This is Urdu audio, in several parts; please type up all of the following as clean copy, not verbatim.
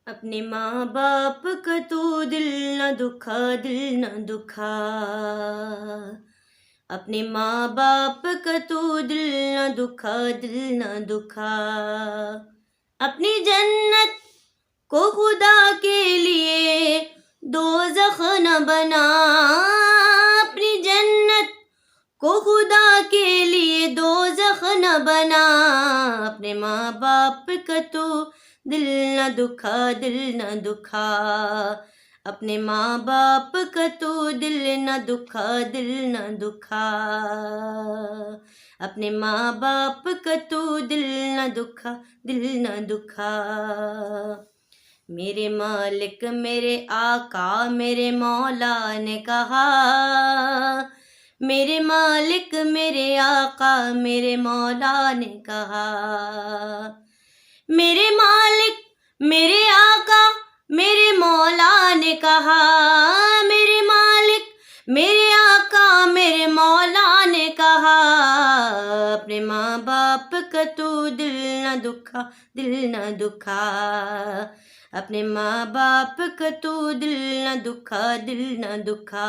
اپنے ماں باپ کا تو دل نہ دکھا، دل نہ دکھا، اپنے ماں باپ کا تو دل نہ دکھا، دل نہ دکھا، اپنی جنت کو خدا کے لیے دوزخ نہ بنا، اپنی جنت کو خدا کے لیے دوزخ نہ بنا، اپنے ماں باپ کا تو دل نہ دکھا، دل نہ دکھا، اپنے ماں باپ کا تو دل نہ دکھا، دل نہ دکھا، اپنے ماں باپ کا تو دل نہ دکھا، دل نہ دکھا، میرے مالک میرے آقا میرے مولا نے کہا، میرے مالک میرے آقا میرے مولا نے کہا، میرے مالک میرے آقا میرے مولا نے کہا، میرے مالک میرے آقا میرے مولا نے کہا، اپنے ماں باپ کا تو دل نہ دکھا، دل نہ دکھا، اپنے ماں باپ کا تو دل نہ دکھا، دل نہ دکھا،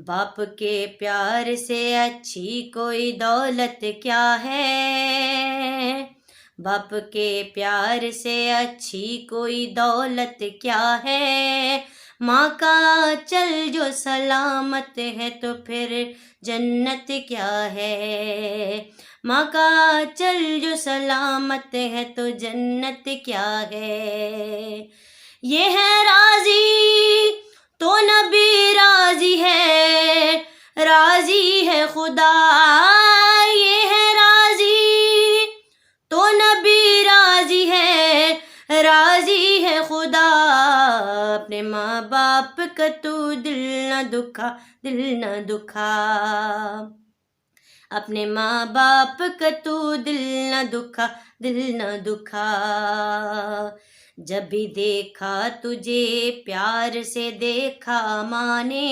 باپ کے پیار سے اچھی کوئی دولت کیا ہے، باپ کے پیار سے اچھی کوئی دولت کیا ہے، ماں کا چل جو سلامت ہے تو پھر جنت کیا ہے، ماں کا چل جو سلامت ہے تو جنت کیا ہے، یہ ہے راضی تو نبی راضی ہے، راضی ہے خدا، یہ ہے راضی تو نبی راضی ہے، راضی ہے خدا، اپنے ماں باپ کا تو دل نہ دکھا، دل نہ دکھا، اپنے ماں باپ کا تو دل نہ دکھا، دل نہ دکھا، جب بھی دیکھا تجھے پیار سے دیکھا ماں نے،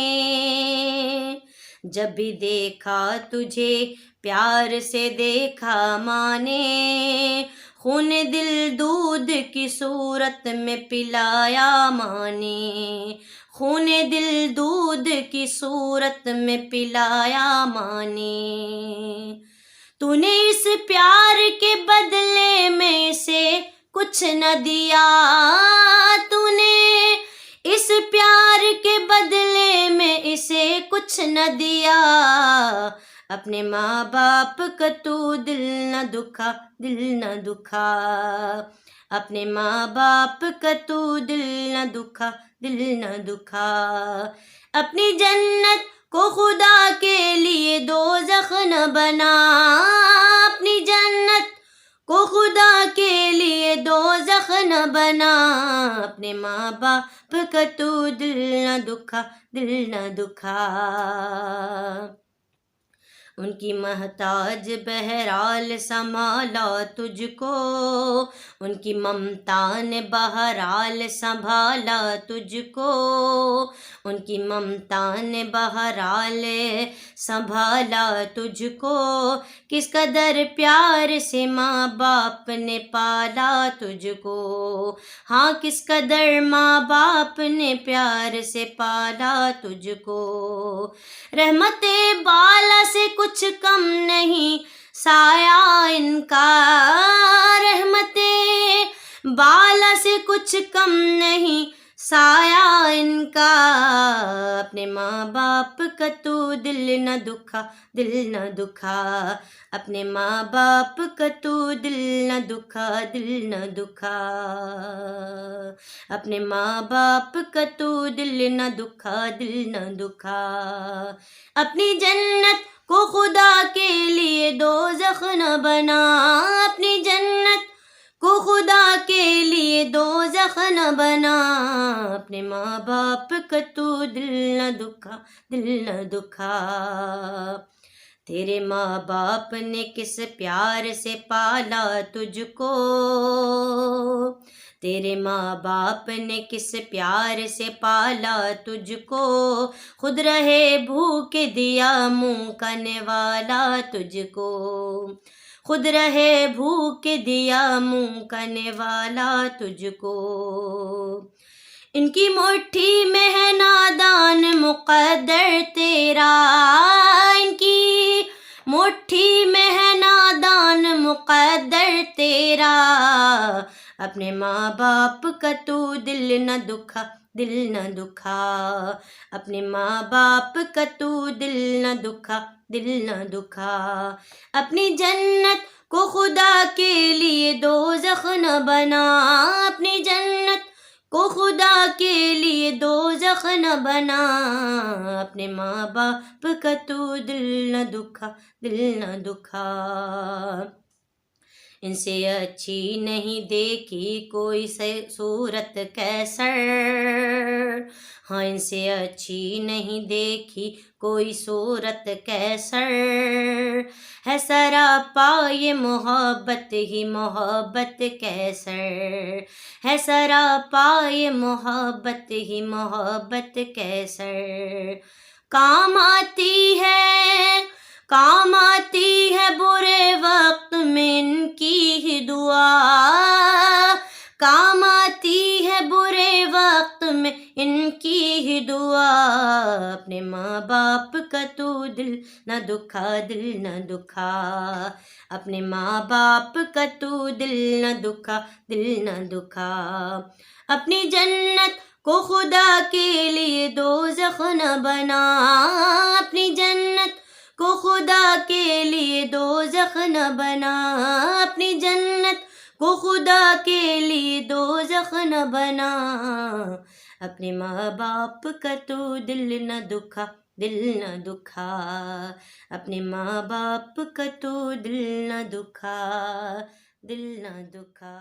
جب بھی دیکھا تجھے پیار سے دیکھا ماں نے، خون دل دودھ کی صورت میں پلایا ماں نے، خون دل دودھ کی صورت میں پلایا ماں نے، تو نے اس پیار کے بدلے میں اسے کچھ نہ دیا، تو نے اس پیار کے بدلے میں اسے کچھ نہ دیا، اپنے ماں باپ کا تو دل نہ دکھا، دل نہ دکھا، اپنے ماں باپ کا تو دل نہ دکھا، دل نہ دکھا، اپنی جنت کو خدا کے لیے دوزخ نہ بنا، اپنی جنت کو خدا کے لیے دوزخ نہ بنا، اپنے ماں باپ کا تو دل نہ دکھا، دل نہ دکھا، ان کی محتاج بہرحال سنبھالا تجھ کو، ان کی ممتا نے بہرحال سنبھالا تجھ کو، ان کی ممتا نے بہرحال سنبھالا تجھ کو، کس قدر پیار سے ماں باپ نے پالا تجھ کو، ہاں کس قدر ماں باپ نے پیار سے پالا تجھ کو، رحمت بالا سے کچھ کم نہیں سایہ ان کا، رحمت بالا سے کچھ کم نہیں سایہ ان کا، اپنے ماں باپ کا تو دل نہ دکھا، دل نہ دکھا، اپنے ماں باپ کا تو دل نہ دکھا، دل نہ دکھا، اپنے ماں باپ کا تو دل نہ دکھا، دل نہ دکھا، اپنی جنت کو خدا کے لیے دوزخ نہ بنا، اپنی جنت کو خدا کے لیے دوزخ نہ بنا، اپنے ماں باپ کا تو دل نہ دکھا، دل نہ دکھا، تیرے ماں باپ نے کس پیار سے پالا تجھ کو، تیرے ماں باپ نے کس پیار سے پالا تجھ کو، خود رہے بھوک دیا منہ کنے والا تجھ کو، خود رہے بھوک دیا منہ کنے والا تجھ کو، ان کی مٹھی میں ہے نادان مقدر تیرا، ان کی مٹھی میں ہے نادان مقدر تیرا، اپنے ماں باپ کا تو دل نہ دکھا، دل نہ دکھا، اپنے ماں باپ کا تو دل نہ دکھا، دل نہ دکھا، اپنی جنت کو خدا کے لیے دوزخ نہ بنا، اپنی جنت کو خدا کے لیے دوزخ نہ بنا، اپنے ماں باپ کا تو دل نہ دکھا، دل نہ دکھا، ان سے اچھی نہیں دیکھی کوئی صورت کیسر، ہاں ان سے اچھی نہیں دیکھی کوئی صورت کیسر، ہے سراپا یہ محبت ہی محبت کیسر، ہے سراپا یہ محبت ہی محبت کیسر، کام آتی ہے، کام آتی ہے برے وقت میں ان کی ہی دعا، کام آتی ہے برے وقت میں ان کی ہی دعا، اپنے ماں باپ کا تو دل نہ دکھا، دل نہ دکھا، اپنے ماں باپ کا تو دل نہ دکھا، دل نہ دکھا، اپنی جنت کو خدا کے لیے دوزخ نہ بنا، اپنی جنت کو خدا کے لیے دوزخ نہ بنا، اپنی جنت کو خدا کے لیے دوزخ نہ بنا، اپنے ماں باپ کا تو دل نہ دکھا، دل نہ دکھا، اپنے ماں باپ کا تو دل نہ دکھا، دل نہ دکھا۔